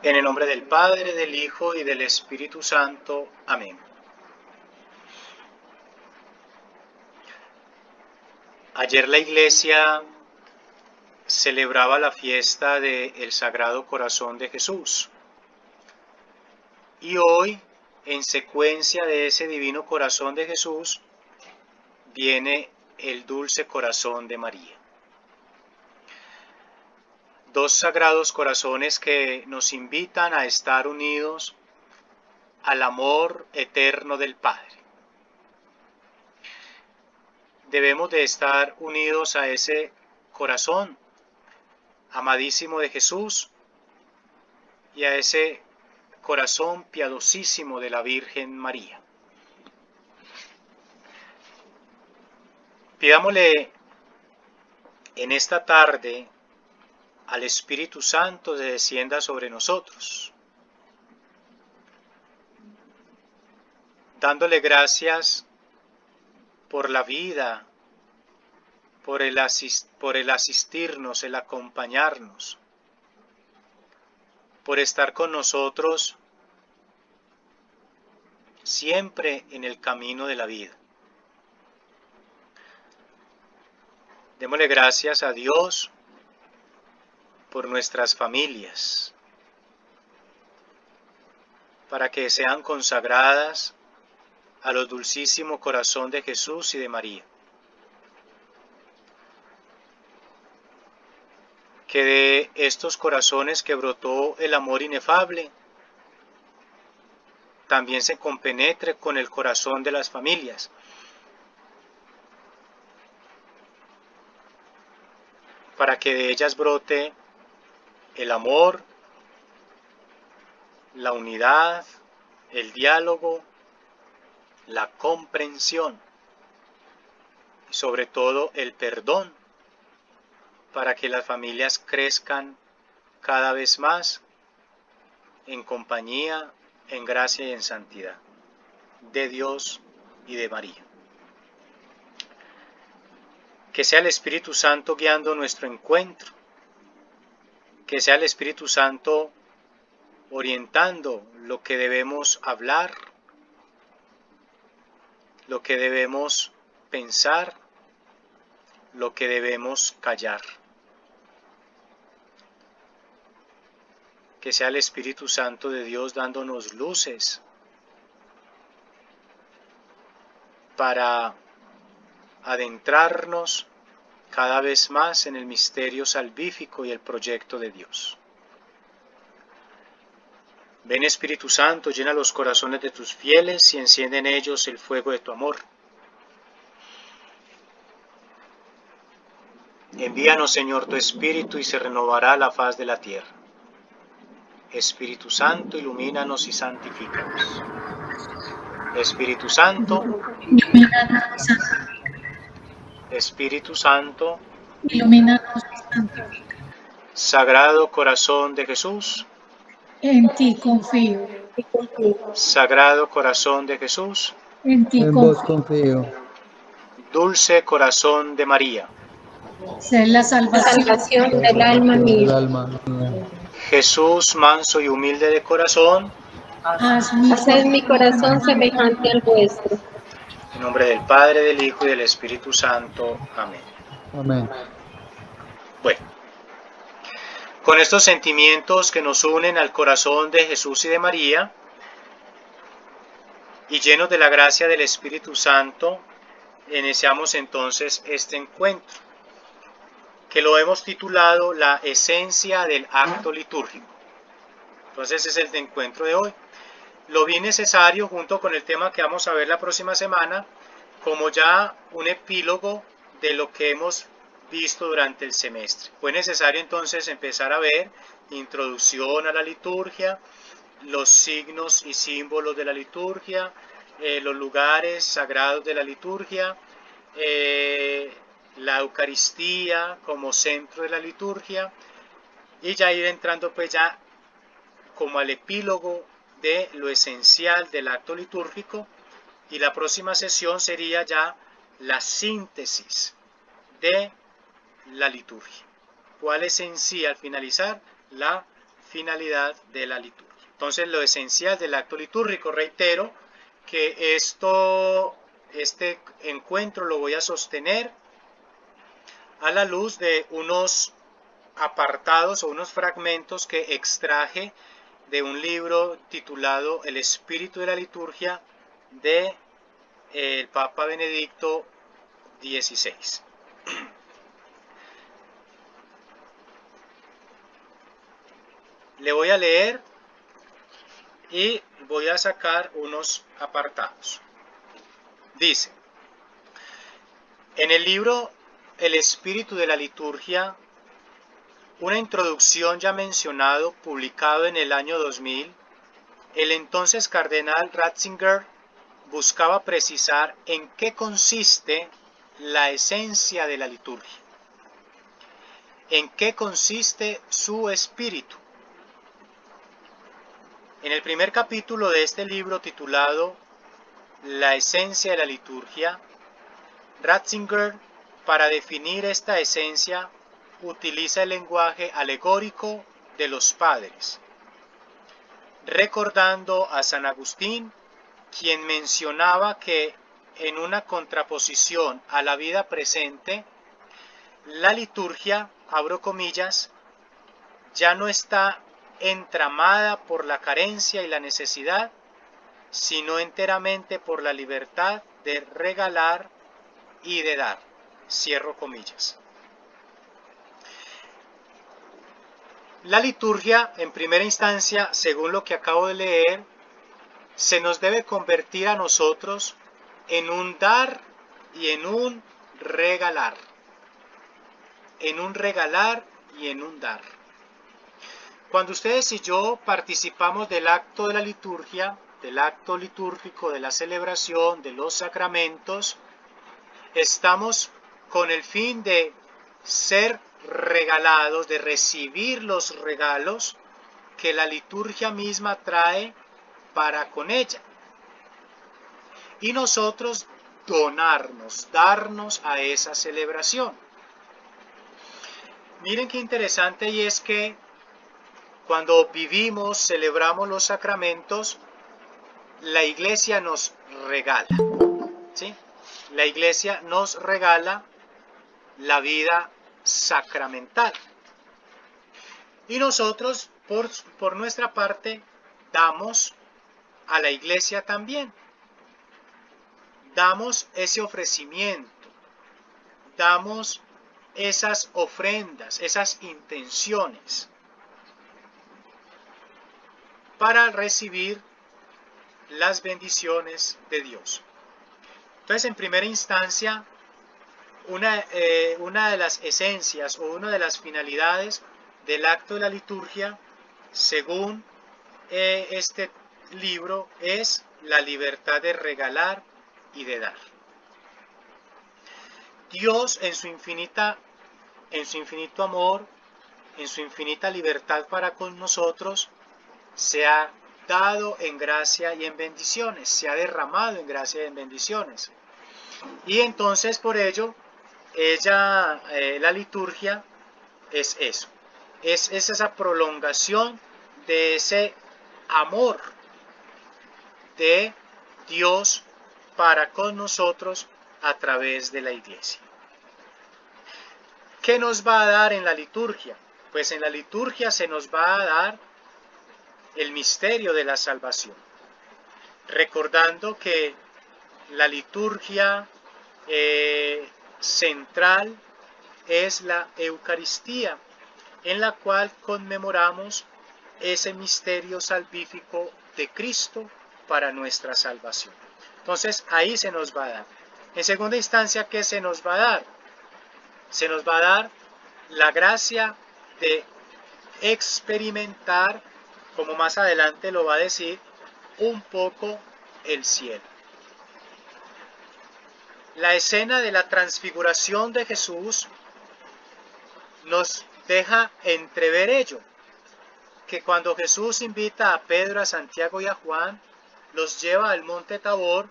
En el nombre del Padre, del Hijo y del Espíritu Santo. Amén. Ayer la Iglesia celebraba la fiesta del Sagrado Corazón de Jesús. Y hoy, en secuencia de ese Divino Corazón de Jesús, viene el Dulce Corazón de María. Dos sagrados corazones que nos invitan a estar unidos al amor eterno del Padre. Debemos de estar unidos a ese corazón amadísimo de Jesús y a ese corazón piadosísimo de la Virgen María. Pidámosle en esta tarde al Espíritu Santo que descienda sobre nosotros, dándole gracias por la vida, por el asistirnos, el acompañarnos, por estar con nosotros siempre en el camino de la vida. Démosle gracias a Dios por nuestras familias, para que sean consagradas a los dulcísimo corazón de Jesús y de María. Que de estos corazones que brotó el amor inefable, también se compenetre con el corazón de las familias, para que de ellas brote el amor, la unidad, el diálogo, la comprensión y sobre todo el perdón, para que las familias crezcan cada vez más en compañía, en gracia y en santidad de Dios y de María. Que sea el Espíritu Santo guiando nuestro encuentro, que sea el Espíritu Santo orientando lo que debemos hablar, lo que debemos pensar, lo que debemos callar. Que sea el Espíritu Santo de Dios dándonos luces para adentrarnos cada vez más en el misterio salvífico y el proyecto de Dios. Ven Espíritu Santo, llena los corazones de tus fieles y enciende en ellos el fuego de tu amor. Envíanos, Señor, tu Espíritu y se renovará la faz de la tierra. Espíritu Santo, ilumínanos y santifícanos. Espíritu Santo, ilumínanos y santifica. Espíritu Santo, Ilumínanos y santifica. Sagrado Corazón de Jesús, En ti confío. Sagrado Corazón de Jesús, En ti En vos confío. confío. Dulce Corazón de María, Sé la salvación del alma Salvación del mía. alma mía. Jesús manso y humilde de corazón, haz mi Haced mi corazón semejante al vuestro. en nombre del Padre, del Hijo y del Espíritu Santo. Amén. Amén. Bueno, con estos sentimientos que nos unen al corazón de Jesús y de María, y llenos de la gracia del Espíritu Santo, iniciamos entonces este encuentro, que lo hemos titulado La esencia del acto litúrgico. Entonces es el encuentro de hoy. Lo vi necesario, junto con el tema que vamos a ver la próxima semana, como ya un epílogo de lo que hemos visto durante el semestre. Fue necesario entonces empezar a ver introducción a la liturgia, los signos y símbolos de la liturgia, los lugares sagrados de la liturgia, la Eucaristía como centro de la liturgia, y ya ir entrando pues ya como al epílogo de lo esencial del acto litúrgico, y la próxima sesión sería ya la síntesis de la liturgia. ¿Cuál es en sí al finalizar? La finalidad de la liturgia. Entonces, lo esencial del acto litúrgico, reitero que este encuentro lo voy a sostener a la luz de unos apartados o unos fragmentos que extraje de un libro titulado El espíritu de la liturgia de el Papa Benedicto XVI. Le voy a leer y voy a sacar unos apartados. Dice, en el libro El espíritu de la liturgia, una introducción ya mencionado, publicado en el año 2000, el entonces cardenal Ratzinger buscaba precisar en qué consiste la esencia de la liturgia, en qué consiste su espíritu. En el primer capítulo de este libro titulado La esencia de la liturgia, Ratzinger, para definir esta esencia, utiliza el lenguaje alegórico de los padres, recordando a San Agustín, quien mencionaba que en una contraposición a la vida presente, la liturgia, abro comillas, ya no está entramada por la carencia y la necesidad, sino enteramente por la libertad de regalar y de dar, cierro comillas. La liturgia, en primera instancia, según lo que acabo de leer, se nos debe convertir a nosotros en un dar y en un regalar. En un regalar y en un dar. Cuando ustedes y yo participamos del acto de la liturgia, del acto litúrgico, de la celebración, de los sacramentos, estamos con el fin de ser regalados, de recibir los regalos que la liturgia misma trae para con ella. Y nosotros darnos a esa celebración. Miren qué interesante, y es que cuando vivimos, celebramos los sacramentos, la iglesia nos regala, ¿sí? La iglesia nos regala la vida sacramental. Y nosotros, por nuestra parte, damos a la iglesia también. Damos ese ofrecimiento, damos esas ofrendas, esas intenciones para recibir las bendiciones de Dios. Entonces, en primera instancia, una de las esencias o una de las finalidades del acto de la liturgia, según este libro, es la libertad de regalar y de dar. Dios, en su infinito amor, en su infinita libertad para con nosotros, se ha dado en gracia y en bendiciones, se ha derramado en gracia y en bendiciones. Y entonces, por ello, la liturgia es eso, es esa prolongación de ese amor de Dios para con nosotros a través de la iglesia. ¿Qué nos va a dar en la liturgia? Pues en la liturgia se nos va a dar el misterio de la salvación, recordando que la liturgia central es la Eucaristía, en la cual conmemoramos ese misterio salvífico de Cristo para nuestra salvación. Entonces ahí se nos va a dar. En segunda instancia, ¿qué se nos va a dar? Se nos va a dar la gracia de experimentar, como más adelante lo va a decir, un poco el cielo. La escena de la transfiguración de Jesús nos deja entrever ello, que cuando Jesús invita a Pedro, a Santiago y a Juan, los lleva al monte Tabor,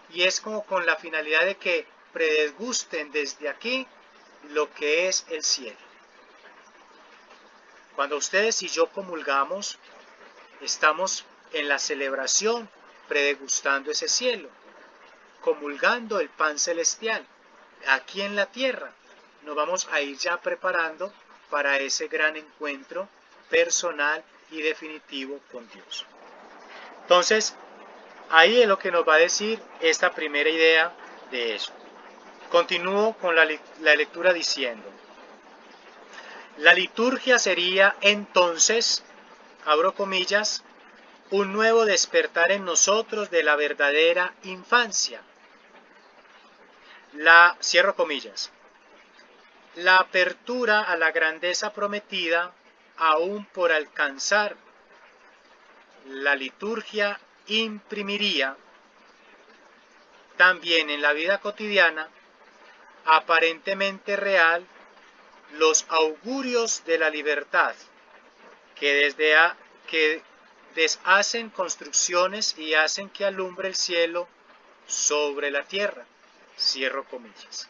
y es como con la finalidad de que predegusten desde aquí lo que es el cielo. Cuando ustedes y yo comulgamos, estamos en la celebración, predegustando ese cielo, comulgando el pan celestial. Aquí en la tierra nos vamos a ir ya preparando para ese gran encuentro personal y definitivo con Dios. Entonces, ahí es lo que nos va a decir esta primera idea de eso. Continúo con la lectura diciendo: la liturgia sería entonces, abro comillas, un nuevo despertar en nosotros de la verdadera infancia. Cierro comillas, la apertura a la grandeza prometida aún por alcanzar. La liturgia imprimiría también en la vida cotidiana, aparentemente real, los augurios de la libertad que deshacen construcciones y hacen que alumbre el cielo sobre la tierra. Cierro comillas.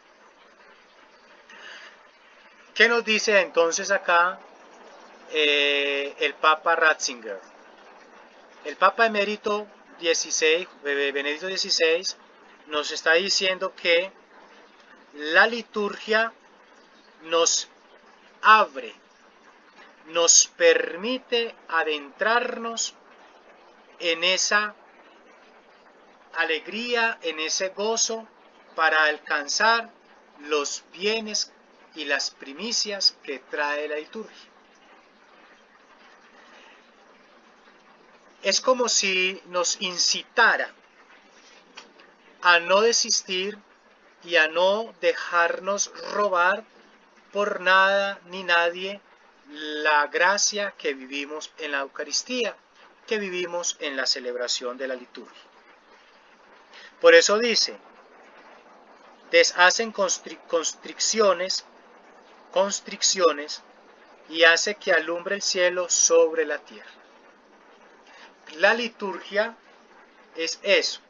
¿Qué nos dice entonces acá el Papa Ratzinger? El Papa Emérito Benedicto XVI, nos está diciendo que la liturgia nos abre, nos permite adentrarnos en esa alegría, en ese gozo, para alcanzar los bienes y las primicias que trae la liturgia. Es como si nos incitara a no desistir y a no dejarnos robar por nada ni nadie la gracia que vivimos en la Eucaristía, que vivimos en la celebración de la liturgia. Por eso dice, deshacen constricciones y hace que alumbre el cielo sobre la tierra. La liturgia es eso,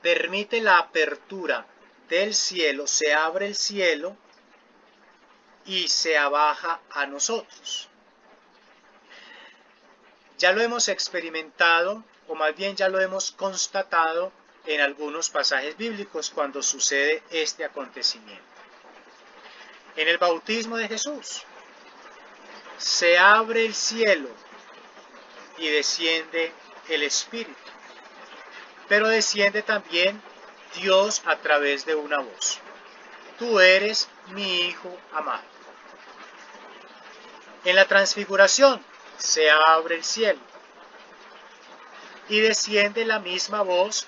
permite la apertura del cielo, se abre el cielo y se abaja a nosotros. Ya lo hemos experimentado, o más bien ya lo hemos constatado en algunos pasajes bíblicos cuando sucede este acontecimiento. En el bautismo de Jesús, se abre el cielo y desciende el Espíritu, pero desciende también Dios a través de una voz. Tú eres mi Hijo amado. En la transfiguración se abre el cielo y desciende la misma voz,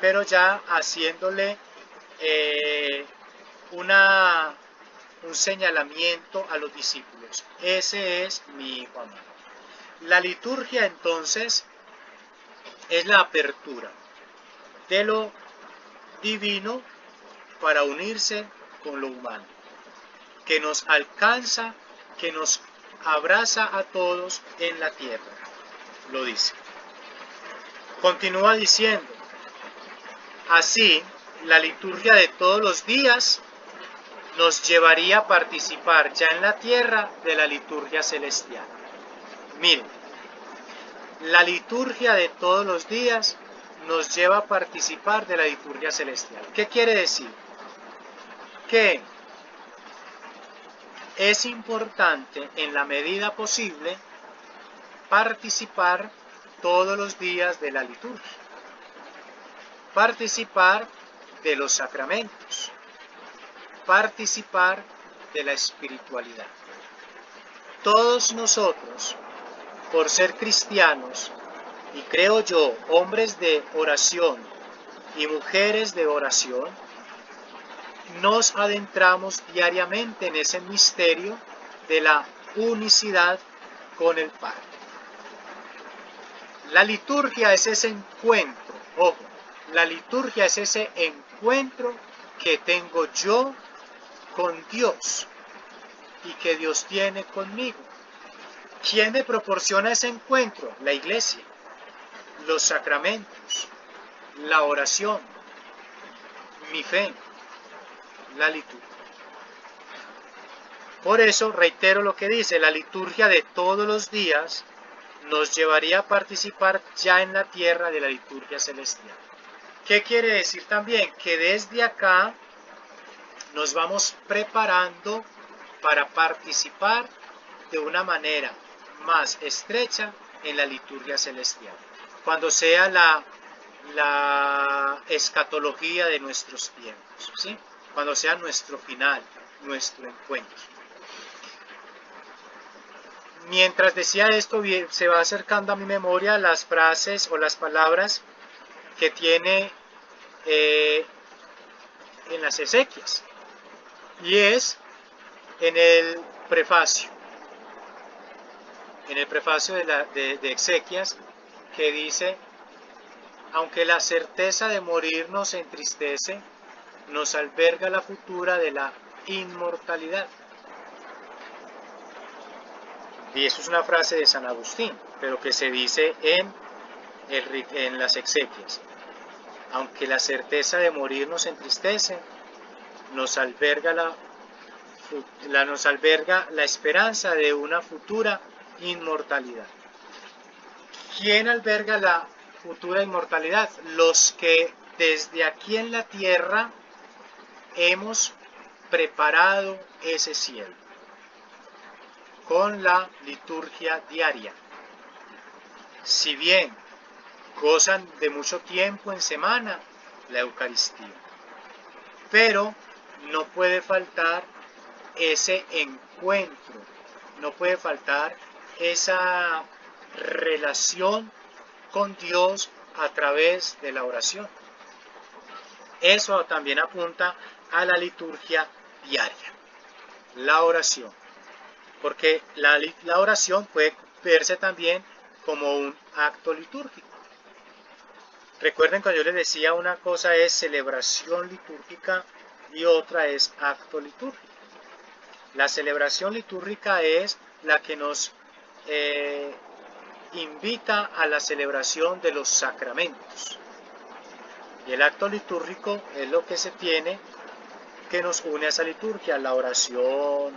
pero ya haciéndole un señalamiento a los discípulos. Ese es mi Hijo amado. La liturgia entonces es la apertura de lo divino para unirse con lo humano, que nos alcanza, que nos abraza a todos en la tierra, lo dice. Continúa diciendo, así, la liturgia de todos los días nos llevaría a participar ya en la tierra de la liturgia celestial. Miren, la liturgia de todos los días nos lleva a participar de la liturgia celestial. ¿Qué quiere decir? Que es importante en la medida posible participar todos los días de la liturgia, participar de los sacramentos, participar de la espiritualidad. Todos nosotros, por ser cristianos, y creo yo, hombres de oración y mujeres de oración, nos adentramos diariamente en ese misterio de la unicidad con el Padre. La liturgia es ese encuentro, ojo, la liturgia es ese encuentro que tengo yo con Dios y que Dios tiene conmigo. ¿Quién me proporciona ese encuentro? La iglesia, los sacramentos, la oración, mi fe, la liturgia. Por eso, reitero lo que dice, la liturgia de todos los días nos llevaría a participar ya en la tierra de la liturgia celestial. ¿Qué quiere decir también? Que desde acá nos vamos preparando para participar de una manera más estrecha en la liturgia celestial. Cuando sea la escatología de nuestros tiempos, ¿sí? Cuando sea nuestro final, nuestro encuentro. Mientras decía esto, se va acercando a mi memoria las frases o las palabras que tiene en las exequias. Y es en el prefacio. En el prefacio de exequias, que dice: aunque la certeza de morir nos entristece, nos alberga la futura de la inmortalidad. Y eso es una frase de San Agustín, pero que se dice en las exequias. Aunque la certeza de morir nos entristece, nos alberga la esperanza de una futura inmortalidad. ¿Quién alberga la futura inmortalidad? Los que desde aquí en la tierra hemos preparado ese cielo con la liturgia diaria. Si bien gozan de mucho tiempo en semana la Eucaristía, pero no puede faltar ese encuentro, no puede faltar esa relación con Dios a través de la oración. Eso también apunta a la liturgia diaria, la oración, porque la oración puede verse también como un acto litúrgico. Recuerden que yo les decía, una cosa es celebración litúrgica y otra es acto litúrgico. La celebración litúrgica es la que nos invita a la celebración de los sacramentos. Y el acto litúrgico es lo que se tiene que nos une a esa liturgia, la oración,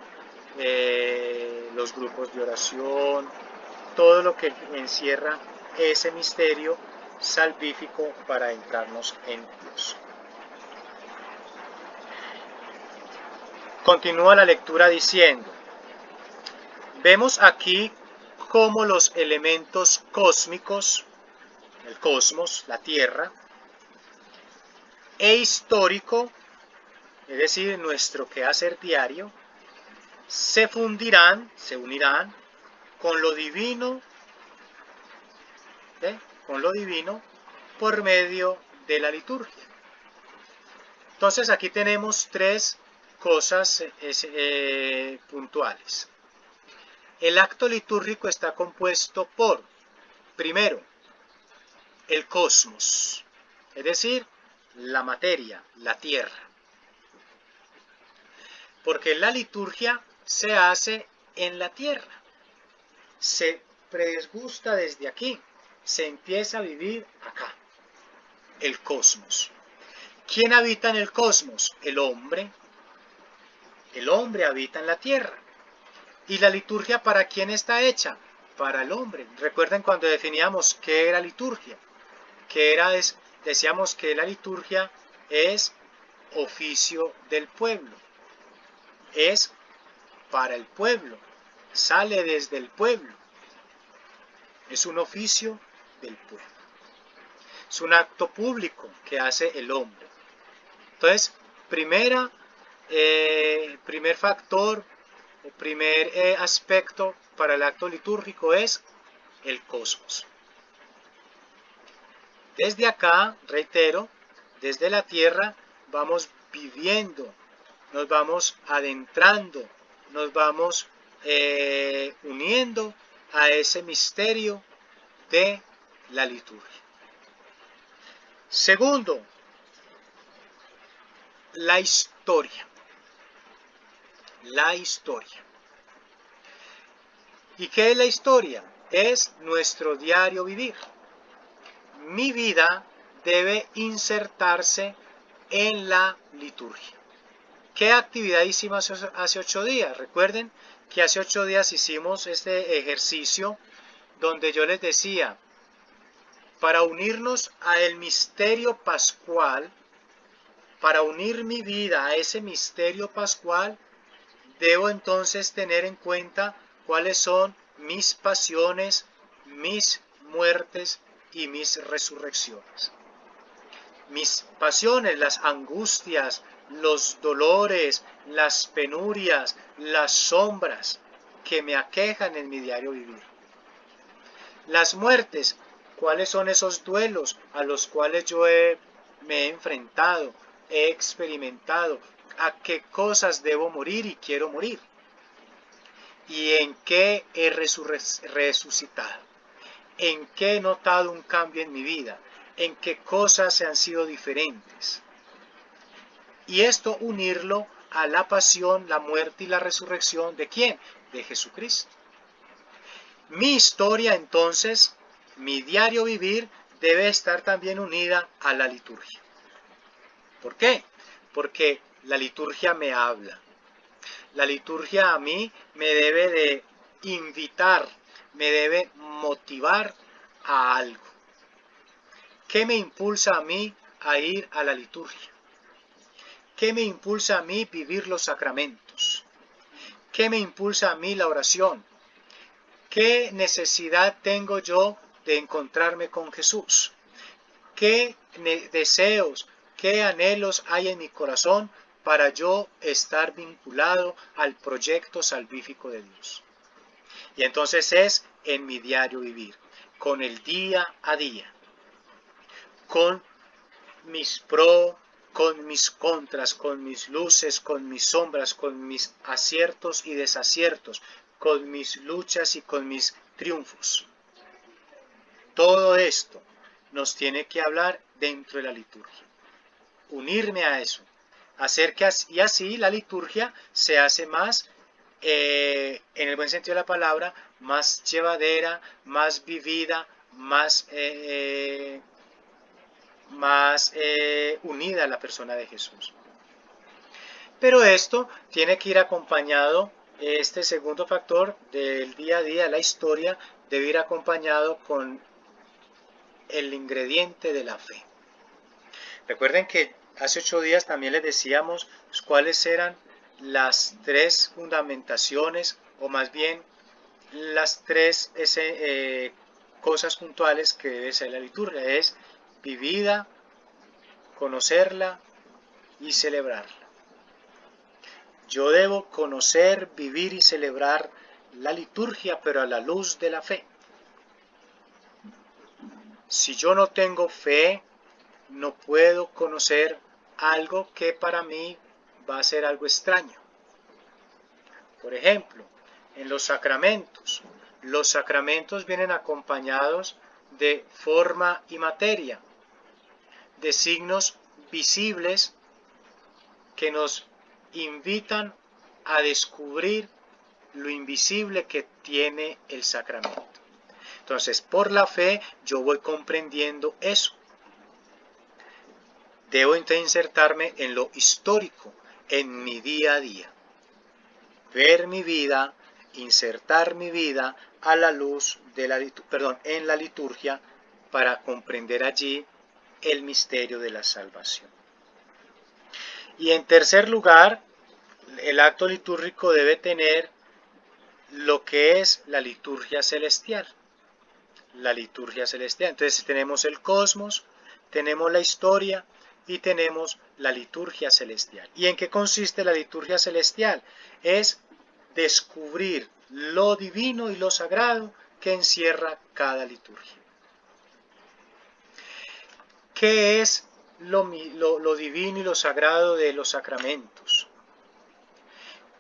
los grupos de oración, todo lo que encierra ese misterio salvífico para entrarnos en Dios. Continúa la lectura diciendo: vemos aquí cómo los elementos cósmicos, el cosmos, la Tierra, e histórico, es decir, nuestro quehacer diario, se fundirán, se unirán con lo divino, por medio de la liturgia. Entonces aquí tenemos tres cosas puntuales. El acto litúrgico está compuesto por, primero, el cosmos, es decir, la materia, la tierra. Porque la liturgia se hace en la tierra, se predisgusta desde aquí, se empieza a vivir acá, el cosmos. ¿Quién habita en el cosmos? El hombre. El hombre habita en la tierra. ¿Y la liturgia para quién está hecha? Para el hombre. Recuerden cuando definíamos qué era liturgia. Decíamos que la liturgia es oficio del pueblo. Es para el pueblo. Sale desde el pueblo. Es un oficio del pueblo. Es un acto público que hace el hombre. Entonces, primer factor, el primer aspecto para el acto litúrgico es el cosmos. Desde acá, reitero, desde la tierra vamos viviendo, nos vamos adentrando, nos vamos uniendo a ese misterio de la liturgia. Segundo, la historia. La historia. ¿Y qué es la historia? Es nuestro diario vivir. Mi vida debe insertarse en la liturgia. ¿Qué actividad hicimos hace 8 días? Recuerden que hace 8 días hicimos este ejercicio donde yo les decía, para unirnos al misterio pascual, para unir mi vida a ese misterio pascual, debo entonces tener en cuenta cuáles son mis pasiones, mis muertes y mis resurrecciones. Mis pasiones, las angustias, los dolores, las penurias, las sombras que me aquejan en mi diario vivir. Las muertes, ¿cuáles son esos duelos a los cuales me he enfrentado, he experimentado? ¿A qué cosas debo morir y quiero morir? ¿Y en qué he resucitado? ¿En qué he notado un cambio en mi vida? ¿En qué cosas se han sido diferentes? Y esto unirlo a la pasión, la muerte y la resurrección ¿de quién? De Jesucristo. Mi historia entonces, mi diario vivir, debe estar también unida a la liturgia. ¿Por qué? Porque la liturgia me habla. La liturgia a mí me debe de invitar, me debe motivar a algo. ¿Qué me impulsa a mí a ir a la liturgia? ¿Qué me impulsa a mí vivir los sacramentos? ¿Qué me impulsa a mí la oración? ¿Qué necesidad tengo yo de encontrarme con Jesús? ¿Qué deseos, qué anhelos hay en mi corazón para yo estar vinculado al proyecto salvífico de Dios? Y entonces es en mi diario vivir, con el día a día, con mis pros, con mis contras, con mis luces, con mis sombras, con mis aciertos y desaciertos, con mis luchas y con mis triunfos. Todo esto nos tiene que hablar dentro de la liturgia. Unirme a eso. Hacer que y así la liturgia se hace más, en el buen sentido de la palabra, más llevadera, más vivida, más unida a la persona de Jesús. Pero esto tiene que ir acompañado, este segundo factor del día a día, la historia, debe ir acompañado con el ingrediente de la fe. Recuerden que hace 8 días también les decíamos cuáles eran las 3 fundamentaciones, o más bien las 3 cosas puntuales que debe ser la liturgia. Es vivida, conocerla y celebrarla. Yo debo conocer, vivir y celebrar la liturgia, pero a la luz de la fe. Si yo no tengo fe, no puedo conocer algo que para mí va a ser algo extraño. Por ejemplo, en los sacramentos vienen acompañados de forma y materia, de signos visibles que nos invitan a descubrir lo invisible que tiene el sacramento. Entonces, por la fe yo voy comprendiendo eso. Debo insertarme en lo histórico, en mi día a día. Ver mi vida, insertar mi vida a la luz de en la liturgia para comprender allí el misterio de la salvación. Y en tercer lugar, el acto litúrgico debe tener lo que es la liturgia celestial. La liturgia celestial. Entonces tenemos el cosmos, tenemos la historia y tenemos la liturgia celestial. ¿Y en qué consiste la liturgia celestial? Es descubrir lo divino y lo sagrado que encierra cada liturgia. ¿Qué es lo divino y lo sagrado de los sacramentos?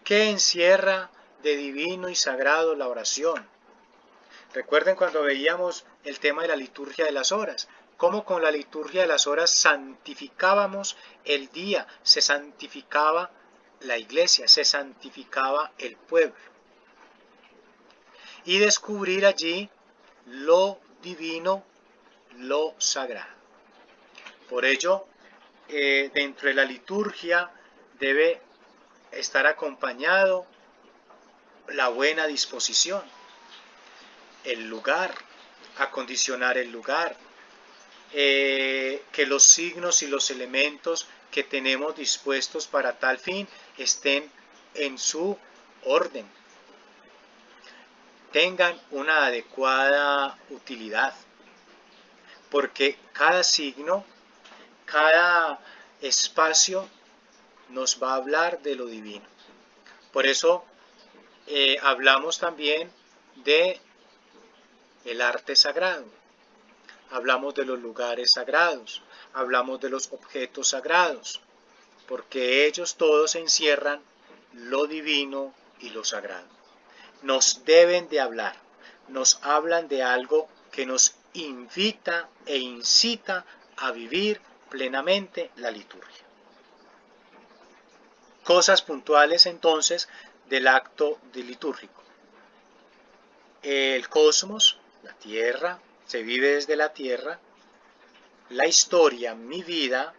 ¿Qué encierra de divino y sagrado la oración? Recuerden cuando veíamos el tema de la liturgia de las horas, cómo con la liturgia de las horas santificábamos el día, se santificaba la iglesia, se santificaba el pueblo. Y descubrir allí lo divino, lo sagrado. Por ello, dentro de la liturgia debe estar acompañado la buena disposición, el lugar, acondicionar el lugar, que los signos y los elementos que tenemos dispuestos para tal fin estén en su orden, tengan una adecuada utilidad, porque cada signo, cada espacio nos va a hablar de lo divino. Por eso hablamos también de el arte sagrado, hablamos de los lugares sagrados, hablamos de los objetos sagrados, porque ellos todos encierran lo divino y lo sagrado. Nos deben de hablar, nos hablan de algo que nos invita e incita a vivir plenamente la liturgia. Cosas puntuales entonces del acto litúrgico. El cosmos, la tierra, se vive desde la tierra, la historia, mi vida,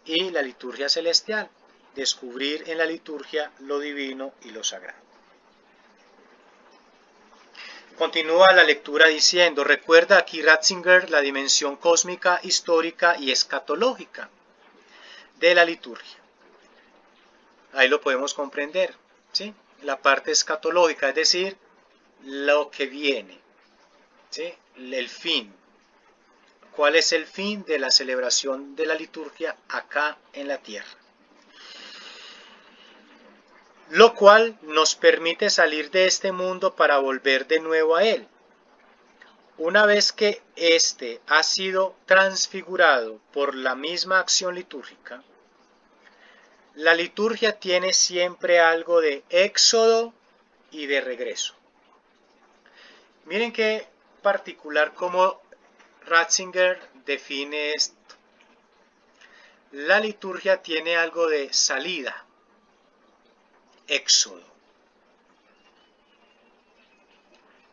y la liturgia celestial, descubrir en la liturgia lo divino y lo sagrado. Continúa la lectura diciendo, recuerda aquí Ratzinger la dimensión cósmica, histórica y escatológica de la liturgia. Ahí lo podemos comprender, ¿sí? La parte escatológica, es decir, lo que viene, ¿sí? El fin. ¿Cuál es el fin de la celebración de la liturgia acá en la tierra? Lo cual nos permite salir de este mundo para volver de nuevo a él. Una vez que éste ha sido transfigurado por la misma acción litúrgica, la liturgia tiene siempre algo de éxodo y de regreso. Miren qué particular cómo Ratzinger define esto. La liturgia tiene algo de salida, éxodo,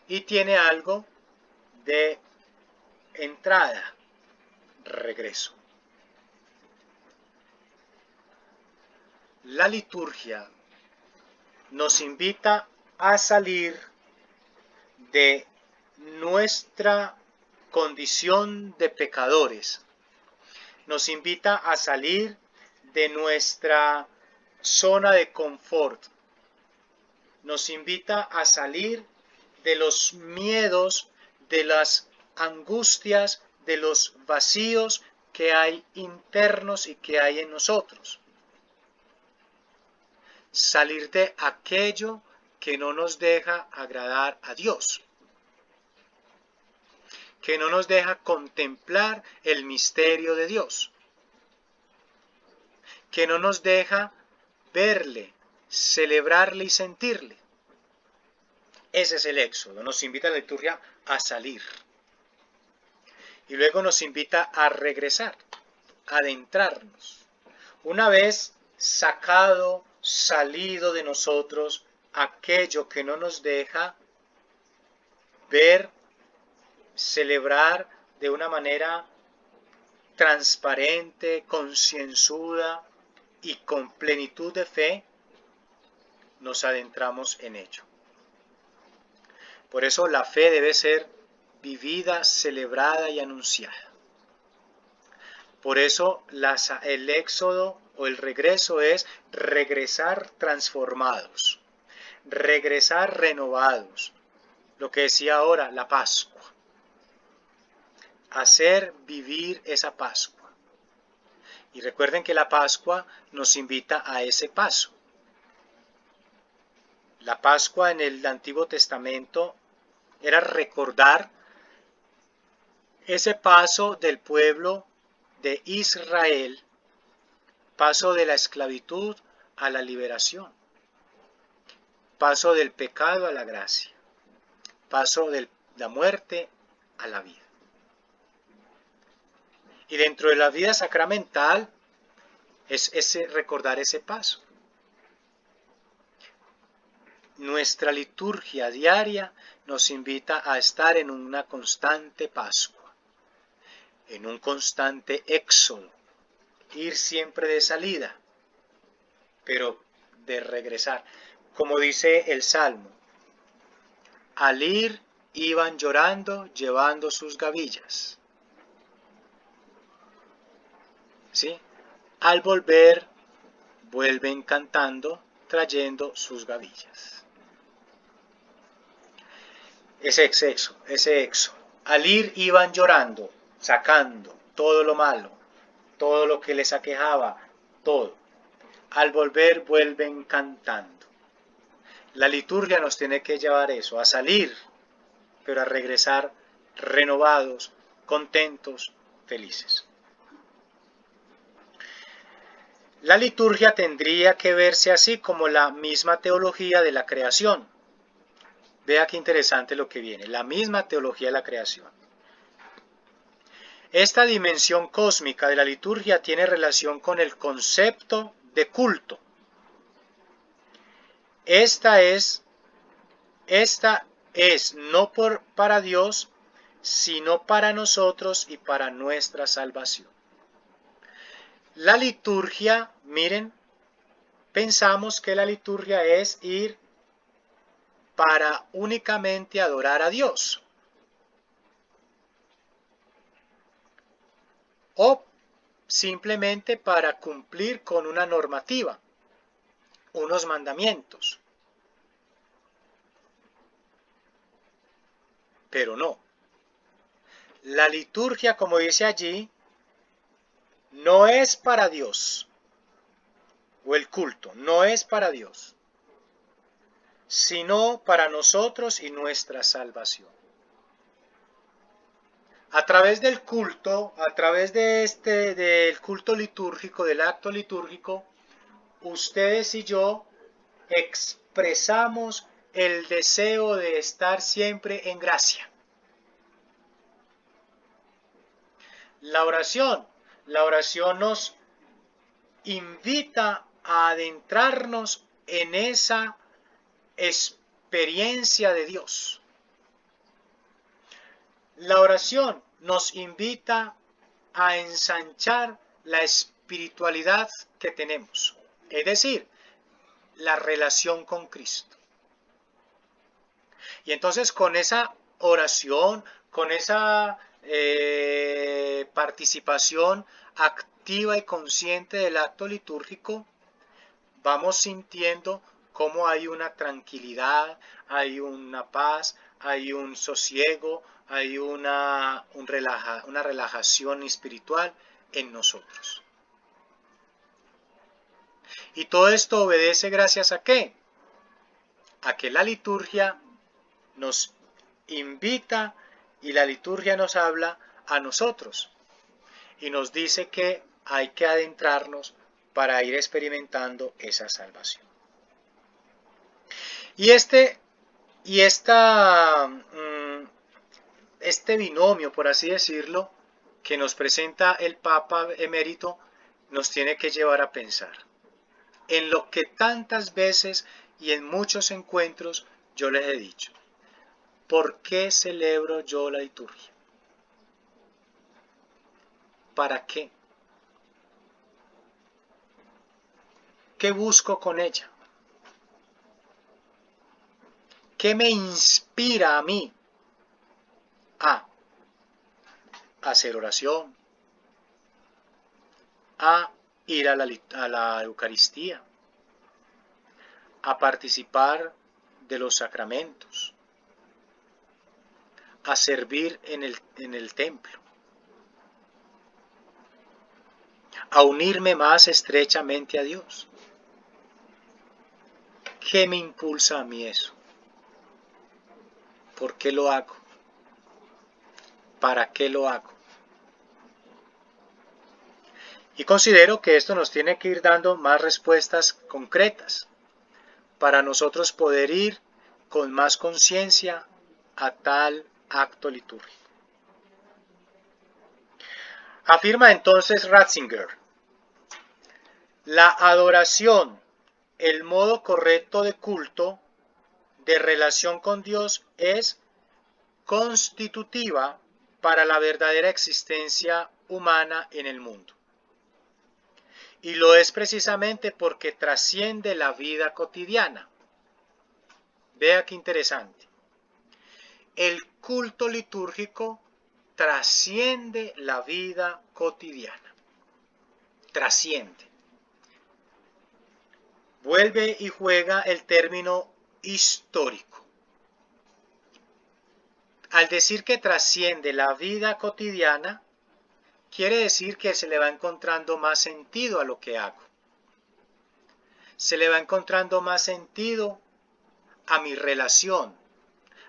y tiene algo de entrada, regreso. La liturgia nos invita a salir de nuestra condición de pecadores, nos invita a salir de nuestra zona de confort, nos invita a salir de los miedos, de las angustias, de los vacíos que hay internos y que hay en nosotros. Salir de aquello que no nos deja agradar a Dios, que no nos deja contemplar el misterio de Dios, que no nos deja verle, celebrarle y sentirle. Ese es el éxodo, nos invita a la liturgia a salir. Y luego nos invita a regresar, a adentrarnos. Una vez salido de nosotros aquello que no nos deja ver, celebrar de una manera transparente, concienzuda y con plenitud de fe, nos adentramos en ello. Por eso la fe debe ser vivida, celebrada y anunciada. Por eso el éxodo o el regreso es regresar transformados, regresar renovados. Lo que decía ahora, la Pascua. Hacer vivir esa Pascua. Y recuerden que la Pascua nos invita a ese paso. La Pascua en el Antiguo Testamento era recordar ese paso del pueblo de Israel, paso de la esclavitud a la liberación, paso del pecado a la gracia, paso de la muerte a la vida. Y dentro de la vida sacramental es recordar ese paso. Nuestra liturgia diaria nos invita a estar en una constante Pascua, en un constante éxodo, ir siempre de salida, pero de regresar. Como dice el Salmo, al ir iban llorando llevando sus gavillas. ¿Sí? Al volver vuelven cantando trayendo sus gavillas. Ese exo. Al ir iban llorando, sacando todo lo malo, todo lo que les aquejaba, todo. Al volver vuelven cantando. La liturgia nos tiene que llevar eso, a salir, pero a regresar renovados, contentos, felices. La liturgia tendría que verse así como la misma teología de la creación. Vea qué interesante lo que viene, la misma teología de la creación. Esta dimensión cósmica de la liturgia tiene relación con el concepto de culto. Esta es no para Dios, sino para nosotros y para nuestra salvación. La liturgia, miren, pensamos que la liturgia es ir para únicamente adorar a Dios. O simplemente para cumplir con una normativa, unos mandamientos. Pero no. La liturgia, como dice allí, no es para Dios, o el culto, no es para Dios, sino para nosotros y nuestra salvación. A través del culto, a través del culto litúrgico, del acto litúrgico, ustedes y yo expresamos el deseo de estar siempre en gracia. La oración nos invita a adentrarnos en esa experiencia de Dios. La oración nos invita a ensanchar la espiritualidad que tenemos, es decir, la relación con Cristo. Y entonces con esa oración, con esa participación activa y consciente del acto litúrgico, vamos sintiendo cómo hay una tranquilidad, hay una paz, hay un sosiego, hay una relajación espiritual en nosotros. Y todo esto obedece gracias a ¿qué? A que la liturgia nos invita y la liturgia nos habla a nosotros y nos dice que hay que adentrarnos para ir experimentando esa salvación. Y este binomio, por así decirlo, que nos presenta el Papa emérito, nos tiene que llevar a pensar en lo que tantas veces y en muchos encuentros yo les he dicho. ¿Por qué celebro yo la liturgia? ¿Para qué? ¿Qué busco con ella? ¿Qué me inspira a mí a hacer oración, a ir a la Eucaristía, a participar de los sacramentos, a servir en el templo, a unirme más estrechamente a Dios? ¿Qué me impulsa a mí eso? ¿Por qué lo hago? ¿Para qué lo hago? Y considero que esto nos tiene que ir dando más respuestas concretas para nosotros poder ir con más conciencia a tal acto litúrgico. Afirma entonces Ratzinger: la adoración, el modo correcto de culto, de relación con Dios, es constitutiva para la verdadera existencia humana en el mundo. Y lo es precisamente porque trasciende la vida cotidiana. Vea qué interesante. El culto litúrgico trasciende la vida cotidiana. Trasciende. Vuelve y juega el término histórico. Al decir que trasciende la vida cotidiana, quiere decir que se le va encontrando más sentido a lo que hago. Se le va encontrando más sentido a mi relación,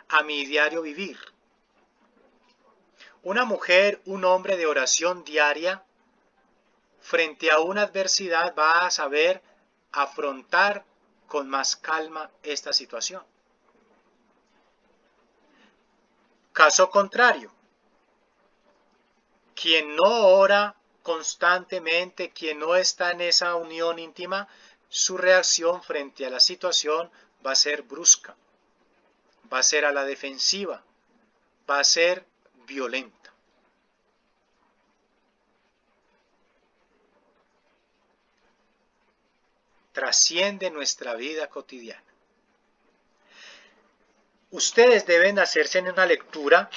a mi diario vivir. Una mujer, un hombre de oración diaria, frente a una adversidad va a saber afrontar con más calma esta situación. Caso contrario, quien no ora constantemente, quien no está en esa unión íntima, su reacción frente a la situación va a ser brusca, va a ser a la defensiva, va a ser violenta. Trasciende nuestra vida cotidiana. Ustedes deben hacerse en una lectura,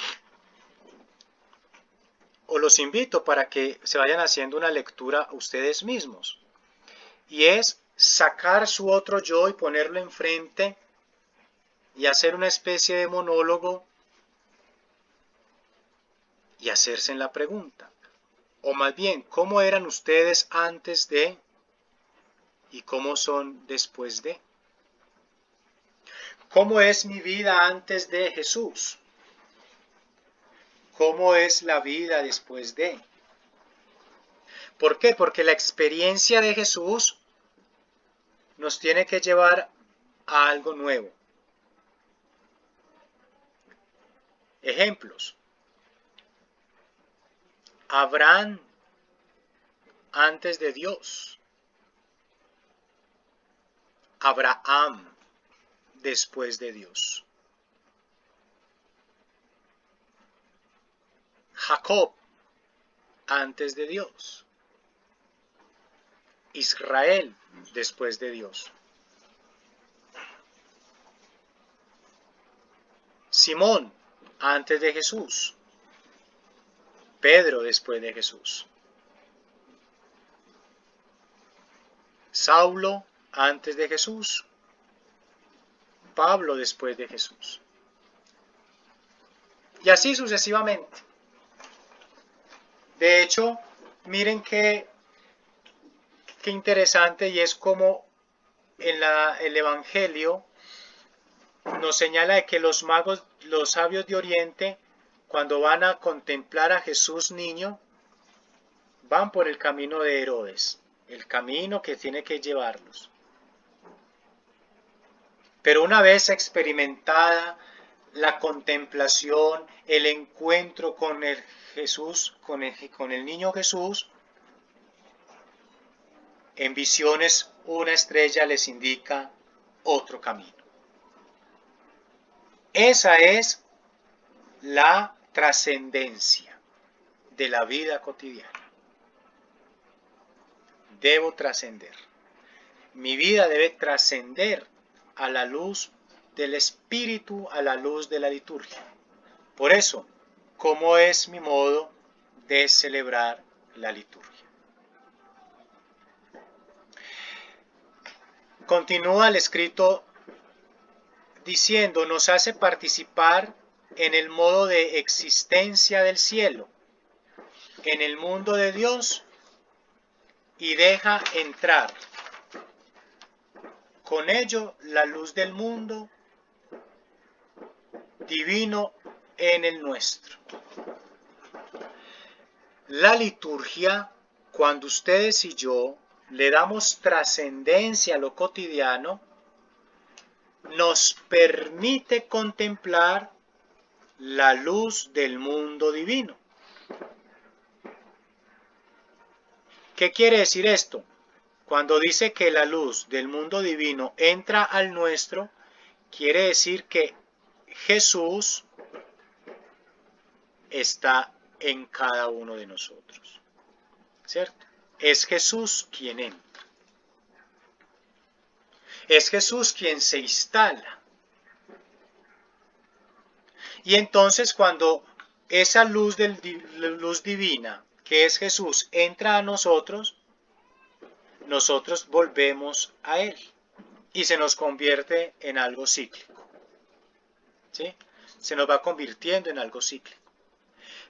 o los invito para que se vayan haciendo una lectura ustedes mismos, y es sacar su otro yo y ponerlo enfrente y hacer una especie de monólogo y hacerse en la pregunta, o más bien, ¿cómo eran ustedes antes de y cómo son después de? ¿Cómo es mi vida antes de Jesús? ¿Cómo es la vida después de? ¿Por qué? Porque la experiencia de Jesús nos tiene que llevar a algo nuevo. Ejemplos. Abraham antes de Dios. Abraham después de Dios. Jacob antes de Dios. Israel después de Dios. Simón antes de Jesús. Pedro después de Jesús. Saulo antes de Jesús. Pablo después de Jesús. Y así sucesivamente. De hecho, miren qué interesante, y es como en el Evangelio nos señala de que los magos, los sabios de Oriente, cuando van a contemplar a Jesús niño, van por el camino de Herodes, el camino que tiene que llevarlos. Pero una vez experimentada la contemplación, el encuentro con el Jesús, con el niño Jesús, en visiones una estrella les indica otro camino. Esa es la trascendencia de la vida cotidiana. Debo trascender. Mi vida debe trascender a la luz del Espíritu, a la luz de la liturgia. Por eso, ¿cómo es mi modo de celebrar la liturgia? Continúa el escrito diciendo, nos hace participar en el modo de existencia del cielo, en el mundo de Dios, y deja entrar con ello la luz del mundo divino en el nuestro. La liturgia, cuando ustedes y yo le damos trascendencia a lo cotidiano, nos permite contemplar la luz del mundo divino. ¿Qué quiere decir esto? Cuando dice que la luz del mundo divino entra al nuestro, quiere decir que Jesús está en cada uno de nosotros, ¿cierto? es Jesús quien entra. Es Jesús quien se instala. Y entonces cuando esa luz, luz divina, que es Jesús, entra a nosotros, nosotros volvemos a Él y se nos convierte en algo cíclico. ¿Sí? Se nos va convirtiendo en algo cíclico.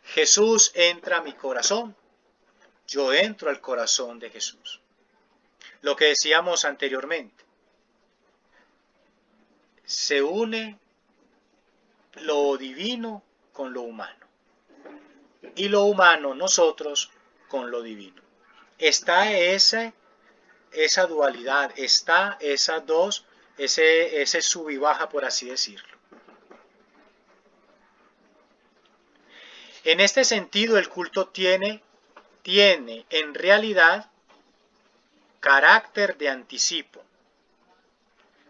Jesús entra a mi corazón, yo entro al corazón de Jesús. Lo que decíamos anteriormente, se une lo divino con lo humano y lo humano, nosotros, con lo divino. Está esa dualidad, está esas dos, ese sub y baja, por así decirlo. En este sentido, el culto tiene en realidad carácter de anticipo.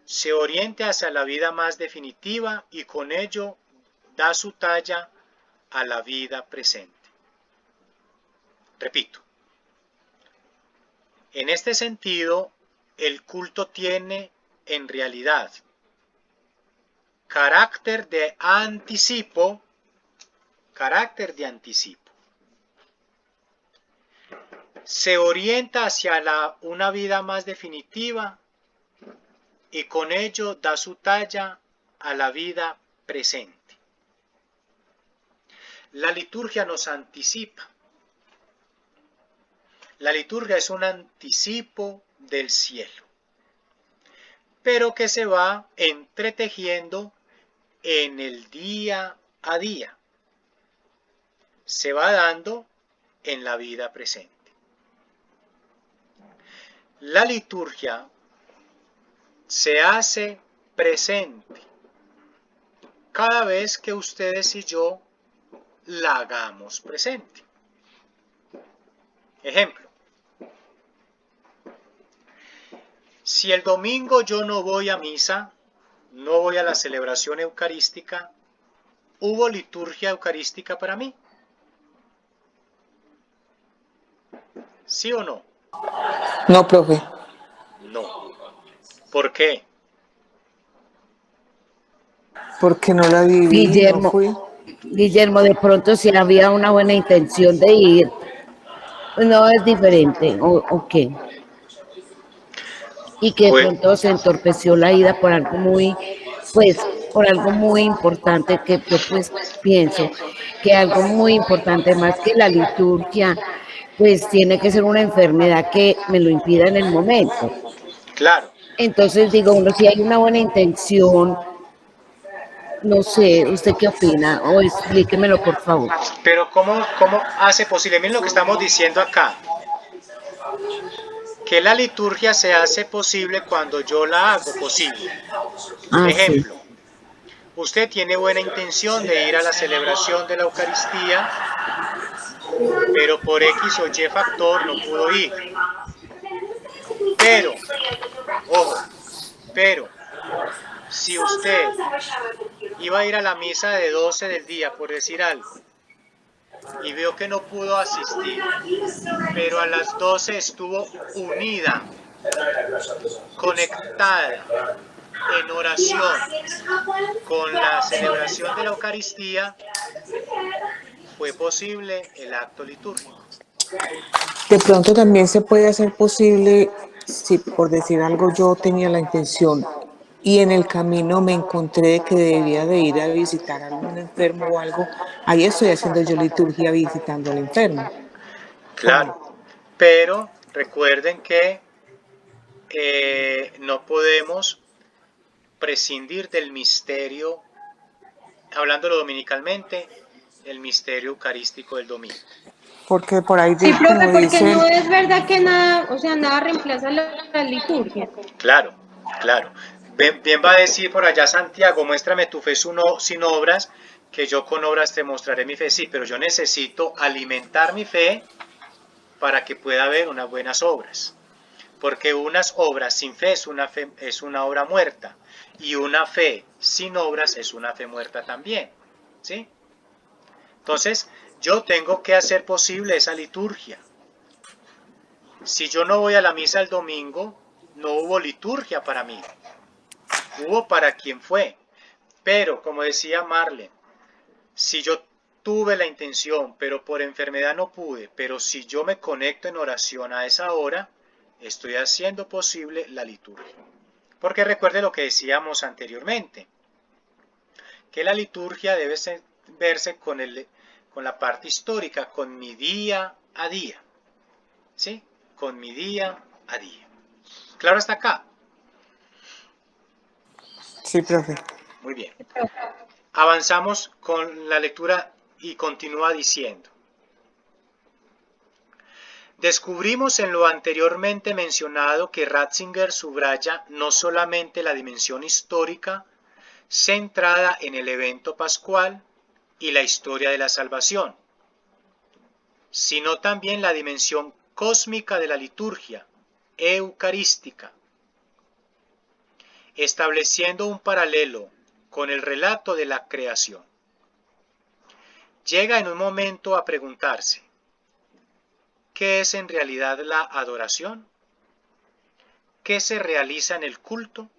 Se orienta hacia la vida más definitiva y con ello da su talla a la vida presente. Repito, en este sentido, el culto tiene en realidad carácter de anticipo, se orienta hacia una vida más definitiva y con ello da su talla a la vida presente. La liturgia nos anticipa. La liturgia es un anticipo del cielo, pero que se va entretejiendo en el día a día. Se va dando en la vida presente. La liturgia se hace presente cada vez que ustedes y yo la hagamos presente. Ejemplo, si el domingo yo no voy a misa, no voy a la celebración eucarística, ¿hubo liturgia eucarística para mí? ¿Sí o no? No, profe. No. ¿Por qué? Porque no la viví, no fui. Guillermo, de pronto si había una buena intención de ir, no es diferente, ¿o qué? Y que de pronto se entorpeció la ida por algo muy, por algo muy importante, que yo pues pienso que algo muy importante más que la liturgia, pues tiene que ser una enfermedad que me lo impida en el momento. Claro. Entonces digo, uno, si hay una buena intención, no sé, ¿usted qué opina? O explíquemelo, por favor. Pero ¿cómo hace posible? Miren lo que estamos diciendo acá. Que la liturgia se hace posible cuando yo la hago posible. Ejemplo, sí. Usted tiene buena intención de ir a la celebración de la Eucaristía, pero por X o Y factor no pudo ir. Pero, ojo, si usted iba a ir a la misa de 12 del día, por decir algo, y veo que no pudo asistir, pero a las 12 estuvo unida, conectada, en oración, con la celebración de la Eucaristía, fue posible el acto litúrgico. De pronto también se puede hacer posible, si por decir algo yo tenía la intención y en el camino me encontré que debía de ir a visitar a algún enfermo o algo, ahí estoy haciendo yo liturgia visitando al enfermo. Claro, pero recuerden que no podemos prescindir del misterio, hablándolo dominicalmente, el misterio eucarístico del domingo. Porque por ahí sí, profe, porque dicen, no es verdad que nada, o sea, nada reemplaza la liturgia. Claro. Bien va a decir por allá Santiago, muéstrame tu fe sin obras, que yo con obras te mostraré mi fe. Sí, pero yo necesito alimentar mi fe para que pueda haber unas buenas obras. Porque unas obras sin fe es una obra muerta. Y una fe sin obras es una fe muerta también. ¿Sí? Entonces, yo tengo que hacer posible esa liturgia. Si yo no voy a la misa el domingo, no hubo liturgia para mí. Hubo para quien fue. Pero, como decía Marlene, si yo tuve la intención, pero por enfermedad no pude, pero si yo me conecto en oración a esa hora, estoy haciendo posible la liturgia. Porque recuerde lo que decíamos anteriormente, que la liturgia debe verse con la parte histórica, con mi día a día. ¿Sí? Con mi día a día. ¿Claro hasta acá? Sí, profe. Muy bien. Avanzamos con la lectura y continúa diciendo. Descubrimos en lo anteriormente mencionado que Ratzinger subraya no solamente la dimensión histórica centrada en el evento pascual y la historia de la salvación, sino también la dimensión cósmica de la liturgia eucarística, estableciendo un paralelo con el relato de la creación. Llega en un momento a preguntarse, ¿qué es en realidad la adoración? ¿Qué se realiza en el culto?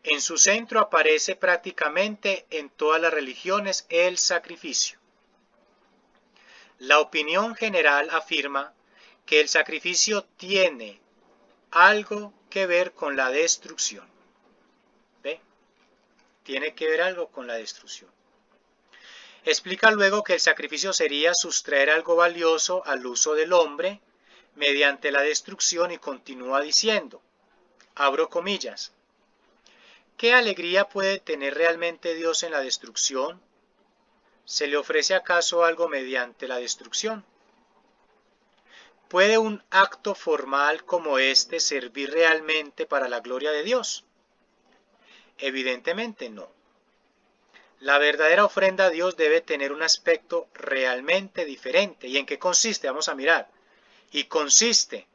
En su centro aparece prácticamente en todas las religiones el sacrificio. La opinión general afirma que el sacrificio tiene algo que ver con la destrucción. ¿Ve? Tiene que ver algo con la destrucción. Explica luego que el sacrificio sería sustraer algo valioso al uso del hombre mediante la destrucción y continúa diciendo, abro comillas, ¿qué alegría puede tener realmente Dios en la destrucción? ¿Se le ofrece acaso algo mediante la destrucción? ¿Puede un acto formal como este servir realmente para la gloria de Dios? Evidentemente no. La verdadera ofrenda a Dios debe tener un aspecto realmente diferente. ¿Y en qué consiste? Vamos a mirar. Y consiste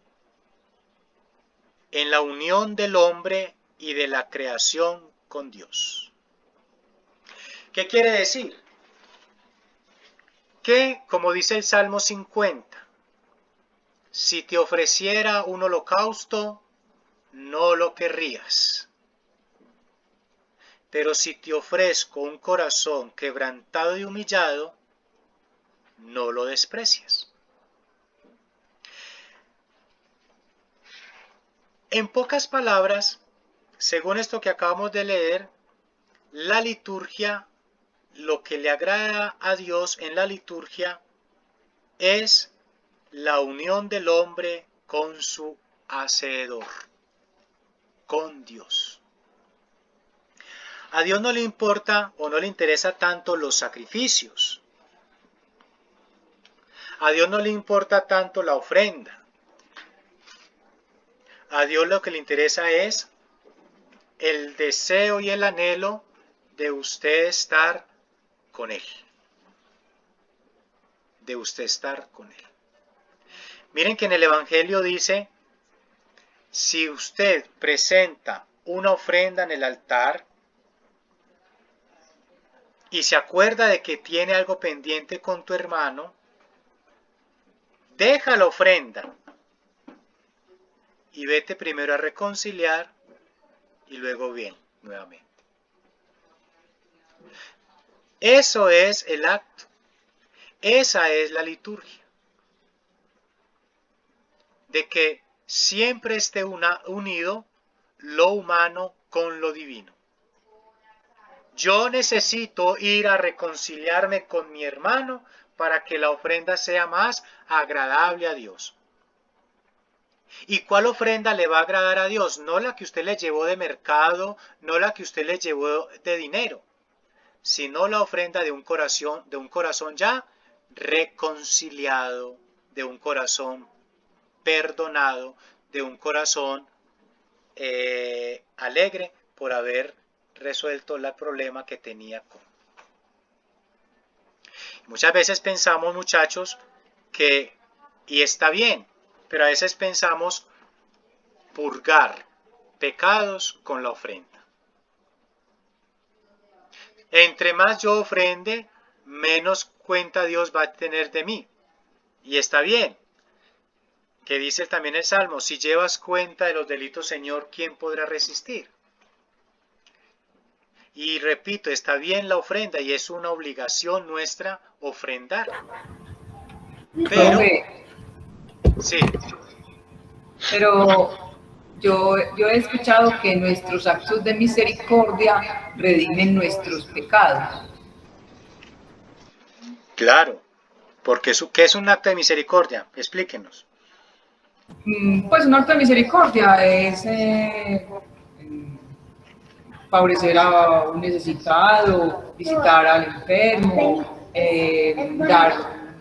en la unión del hombre y de la creación con Dios. ¿Qué quiere decir? Que, como dice el Salmo 50, si te ofreciera un holocausto, no lo querrías. Pero si te ofrezco un corazón quebrantado y humillado, no lo desprecias. En pocas palabras, según esto que acabamos de leer, la liturgia, lo que le agrada a Dios en la liturgia es la unión del hombre con su Hacedor, con Dios. A Dios no le importa o no le interesa tanto los sacrificios. A Dios no le importa tanto la ofrenda. A Dios lo que le interesa es el deseo y el anhelo de usted estar con Él. De usted estar con Él. Miren que en el Evangelio dice, si usted presenta una ofrenda en el altar y se acuerda de que tiene algo pendiente con tu hermano, deja la ofrenda y vete primero a reconciliar y luego bien nuevamente. Eso es el acto. Esa es la liturgia. De que siempre esté unido lo humano con lo divino. Yo necesito ir a reconciliarme con mi hermano para que la ofrenda sea más agradable a Dios. ¿Y cuál ofrenda le va a agradar a Dios? No la que usted le llevó de mercado, no la que usted le llevó de dinero, sino la ofrenda de un corazón ya reconciliado, de un corazón perdonado, de un corazón alegre por haber resuelto el problema que tenía con. Muchas veces pensamos, muchachos, que, y está bien, pero a veces pensamos purgar pecados con la ofrenda. Entre más yo ofrende, menos cuenta Dios va a tener de mí. Y está bien. Que dice también el Salmo, si llevas cuenta de los delitos, Señor, ¿quién podrá resistir? Y repito, está bien la ofrenda y es una obligación nuestra ofrendar. Pero, Profe, sí, pero yo he escuchado que nuestros actos de misericordia redimen nuestros pecados. claro, porque ¿qué es un acto de misericordia? Explíquenos. Pues un acto de misericordia es favorecer a un necesitado, visitar al enfermo, dar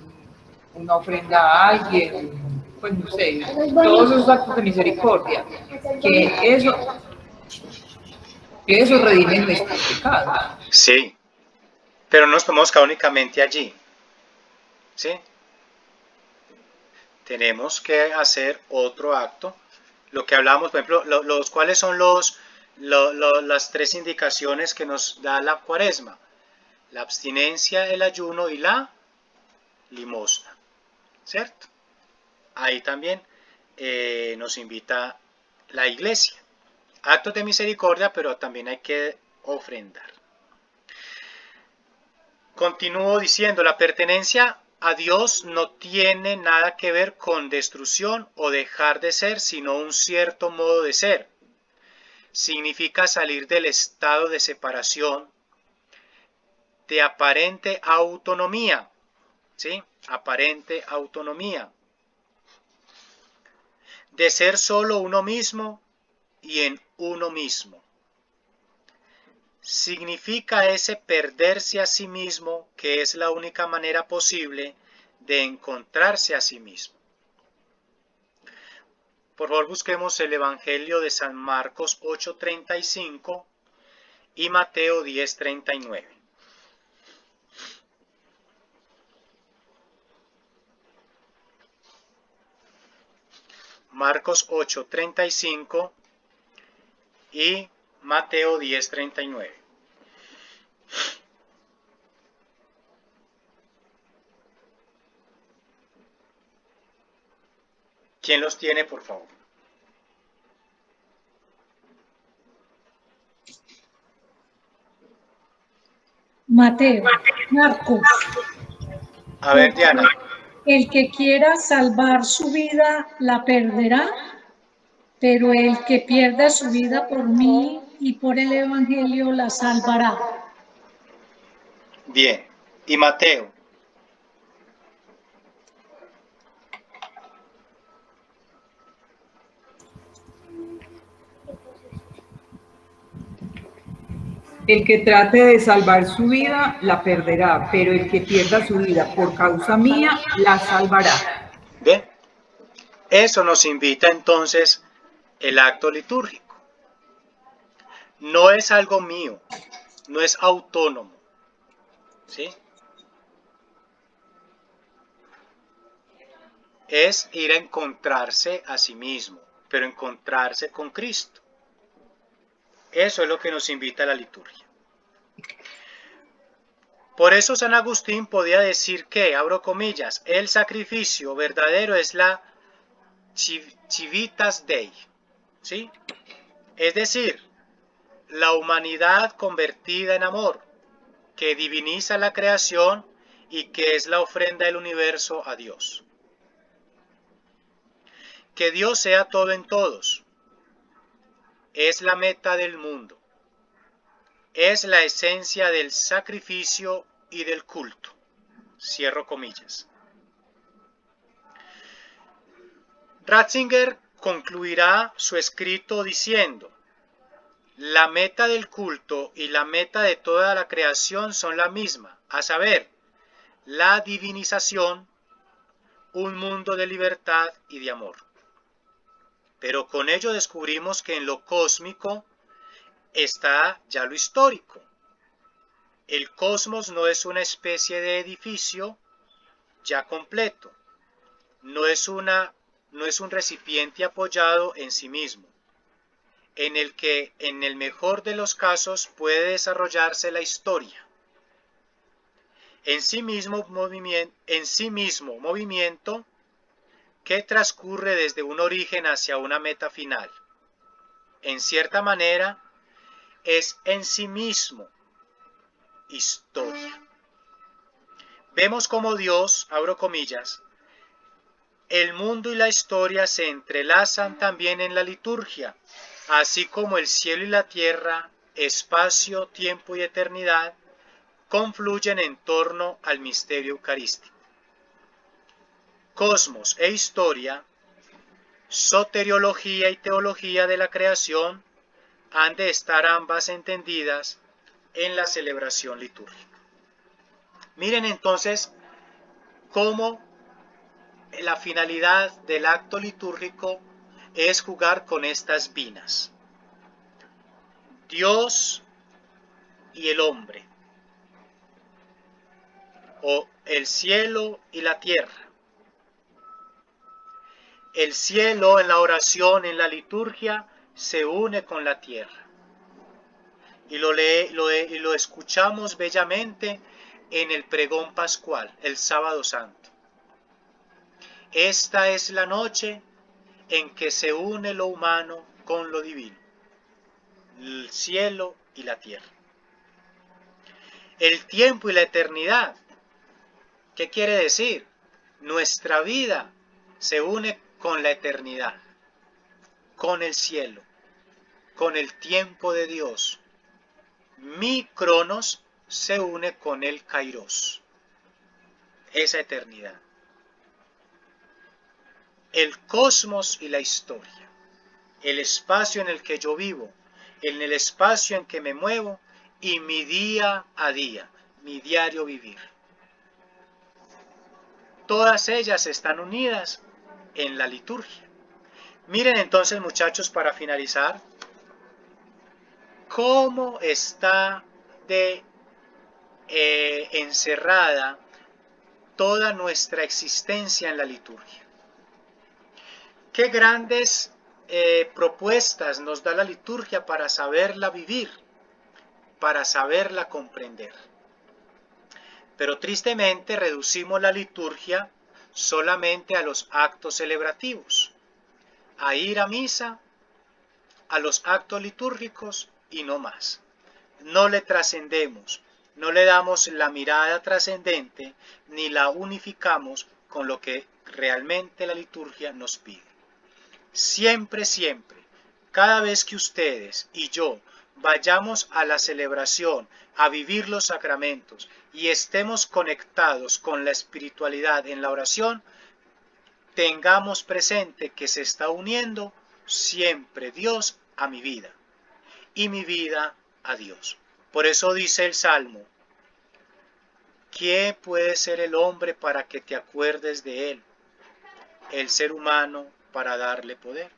una ofrenda a alguien, pues no sé, todos esos actos de misericordia, que eso redime nuestros pecados. Sí, pero no nos podemos quedar únicamente allí. ¿Sí? Tenemos que hacer otro acto. Lo que hablamos, por ejemplo, ¿cuáles son las tres indicaciones que nos da la Cuaresma? La abstinencia, el ayuno y la limosna. ¿Cierto? Ahí también nos invita la Iglesia. Actos de misericordia, pero también hay que ofrendar. Continúo diciendo, la pertenencia a Dios no tiene nada que ver con destrucción o dejar de ser, sino un cierto modo de ser. Significa salir del estado de separación, de aparente autonomía, ¿sí? Aparente autonomía. De ser solo uno mismo y en uno mismo. Significa ese perderse a sí mismo, que es la única manera posible de encontrarse a sí mismo. Por favor, busquemos el Evangelio de San Marcos 8:35 y Mateo 10:39. Marcos 8:35 y Mateo 10:39. ¿Quién los tiene, por favor? Mateo, Marcos. A ver, Diana. El que quiera salvar su vida la perderá, pero el que pierda su vida por mí y por el Evangelio la salvará. Bien. ¿Y Mateo? El que trate de salvar su vida la perderá, pero el que pierda su vida por causa mía la salvará. ¿Ve? Eso nos invita entonces el acto litúrgico. No es algo mío, no es autónomo, ¿sí? Es ir a encontrarse a sí mismo, pero encontrarse con Cristo. Eso es lo que nos invita a la liturgia. Por eso San Agustín podía decir que, abro comillas, el sacrificio verdadero es la civitas Dei, ¿sí? Es decir, la humanidad convertida en amor, que diviniza la creación y que es la ofrenda del universo a Dios. Que Dios sea todo en todos, es la meta del mundo, es la esencia del sacrificio y del culto. Cierro comillas. Ratzinger concluirá su escrito diciendo: la meta del culto y la meta de toda la creación son la misma, a saber, la divinización, un mundo de libertad y de amor. Pero con ello descubrimos que en lo cósmico está ya lo histórico. El cosmos no es una especie de edificio ya completo, no es un recipiente apoyado en sí mismo, en el que en el mejor de los casos puede desarrollarse la historia. En sí mismo movimiento, que transcurre desde un origen hacia una meta final. En cierta manera, es en sí mismo historia. Vemos como Dios, abro comillas, el mundo y la historia se entrelazan también en la liturgia, así como el cielo y la tierra, espacio, tiempo y eternidad, confluyen en torno al misterio eucarístico. Cosmos e historia, soteriología y teología de la creación, han de estar ambas entendidas en la celebración litúrgica. Miren entonces cómo la finalidad del acto litúrgico es jugar con estas vinas. Dios y el hombre, o el cielo y la tierra. El cielo en la oración, en la liturgia, se une con la tierra. Y lo escuchamos bellamente en el pregón pascual, el sábado santo. Esta es la noche en que se une lo humano con lo divino, el cielo y la tierra. El tiempo y la eternidad, ¿qué quiere decir? Nuestra vida se une con la eternidad, con el cielo, con el tiempo de Dios. Mi cronos se une con el kairos, esa eternidad. El cosmos y la historia, el espacio en el que yo vivo, en el espacio en que me muevo y mi día a día, mi diario vivir. Todas ellas están unidas en la liturgia. Miren entonces, muchachos, para finalizar, cómo está encerrada toda nuestra existencia en la liturgia. Qué grandes propuestas nos da la liturgia para saberla vivir, para saberla comprender. Pero tristemente reducimos la liturgia solamente a los actos celebrativos, a ir a misa, a los actos litúrgicos y no más. No le trascendemos, no le damos la mirada trascendente ni la unificamos con lo que realmente la liturgia nos pide. Siempre, siempre, cada vez que ustedes y yo vayamos a la celebración, a vivir los sacramentos y estemos conectados con la espiritualidad en la oración, tengamos presente que se está uniendo siempre Dios a mi vida y mi vida a Dios. Por eso dice el Salmo, ¿quién puede ser el hombre para que te acuerdes de él? El ser humano para darle poder.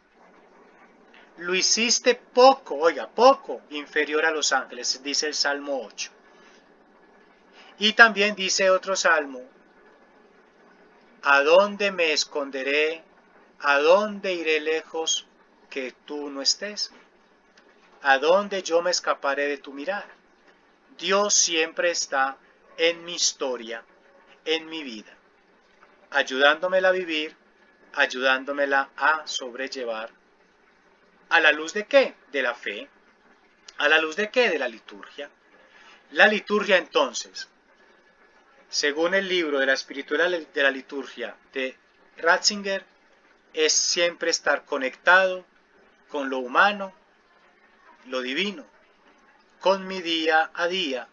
Lo hiciste poco, oiga, poco inferior a los ángeles, dice el Salmo 8. Y también dice otro salmo, ¿a dónde me esconderé? ¿A dónde iré lejos que tú no estés? ¿A dónde yo me escaparé de tu mirada? Dios siempre está en mi historia, en mi vida, ayudándomela a vivir, ayudándomela a sobrellevar. ¿A la luz de qué? De la fe. ¿A la luz de qué? De la liturgia. La liturgia entonces, según el libro de la espiritualidad de la liturgia de Ratzinger, es siempre estar conectado con lo humano, lo divino, con mi día a día,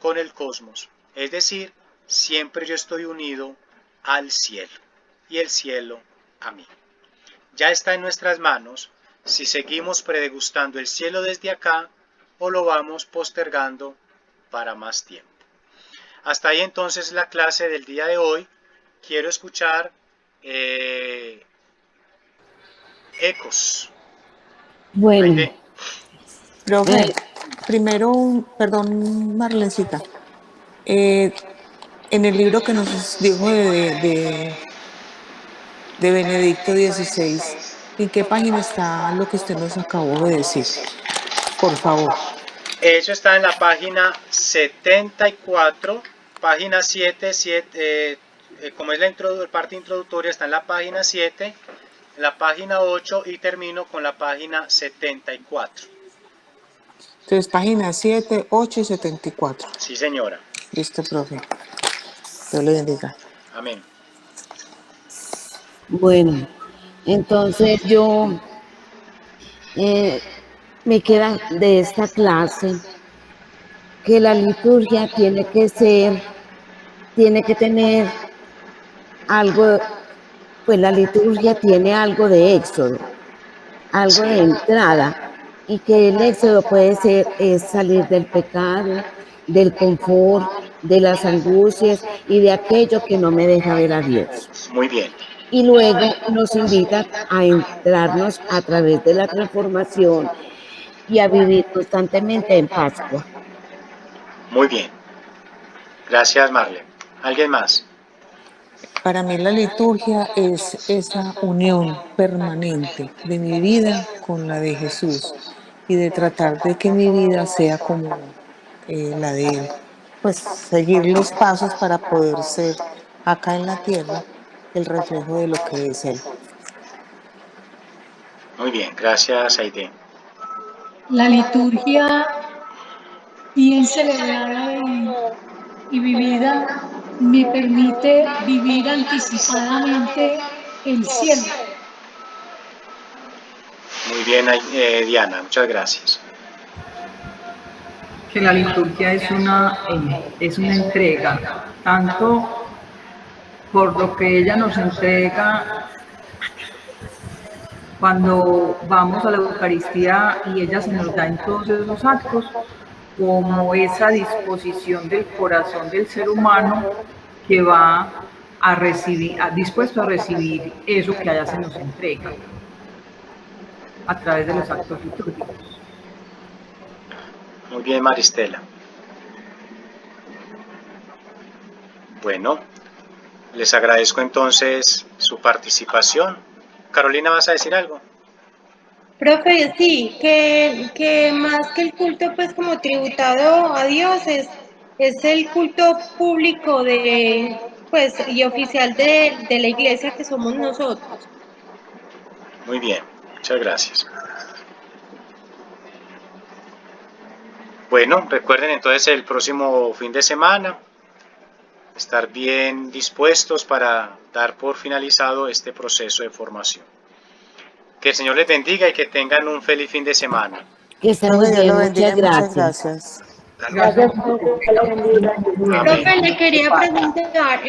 con el cosmos. Es decir, siempre yo estoy unido al cielo y el cielo a mí. Ya está en nuestras manos si seguimos predegustando el cielo desde acá o lo vamos postergando para más tiempo. Hasta ahí entonces la clase del día de hoy. Quiero escuchar ecos. Bueno, Aide. Profe, primero, perdón, Marlencita, en el libro que nos dijo de Benedicto XVI, ¿en qué página está lo que usted nos acabó de decir? Por favor. Eso está en la página 74, página 7, como es la parte introductoria, está en la página 7, en la página 8 y termino con la página 74. Entonces, páginas 7, 8 y 74. Sí, señora. Listo, profe. Dios le bendiga. Amén. Bueno, entonces yo me queda de esta clase que la liturgia tiene que tener algo, pues la liturgia tiene algo de éxodo, algo de entrada, y que el éxodo puede ser es salir del pecado, del confort, de las angustias y de aquello que no me deja ver a Dios. Muy bien. Y luego nos invita a entrarnos a través de la transformación y a vivir constantemente en Pascua. Muy bien. Gracias, Marlene. ¿Alguien más? Para mí la liturgia es esa unión permanente de mi vida con la de Jesús y de tratar de que mi vida sea como la de Él. Pues seguir los pasos para poder ser acá en la tierra el reflejo de lo que es Él. Muy bien, gracias, Aide. La liturgia bien celebrada y vivida me permite vivir anticipadamente el cielo. Muy bien, Diana, muchas gracias. Que la liturgia es una entrega, tanto por lo que ella nos entrega cuando vamos a la Eucaristía y ella se nos da en todos esos actos, como esa disposición del corazón del ser humano que va a recibir, dispuesto a recibir eso que allá se nos entrega a través de los actos litúrgicos. Muy bien, Maristela. Bueno, les agradezco entonces su participación. Carolina, ¿vas a decir algo? Profe, sí, que más que el culto pues como tributado a Dios es el culto público pues y oficial de la iglesia que somos nosotros. Muy bien, muchas gracias. Bueno, recuerden entonces el próximo fin de semana estar bien dispuestos para dar por finalizado este proceso de formación. Que el Señor les bendiga y que tengan un feliz fin de semana. Que estén muy Dios bien, lo bendiga y muchas gracias. gracias. Gracias. Profe, le quería preguntar,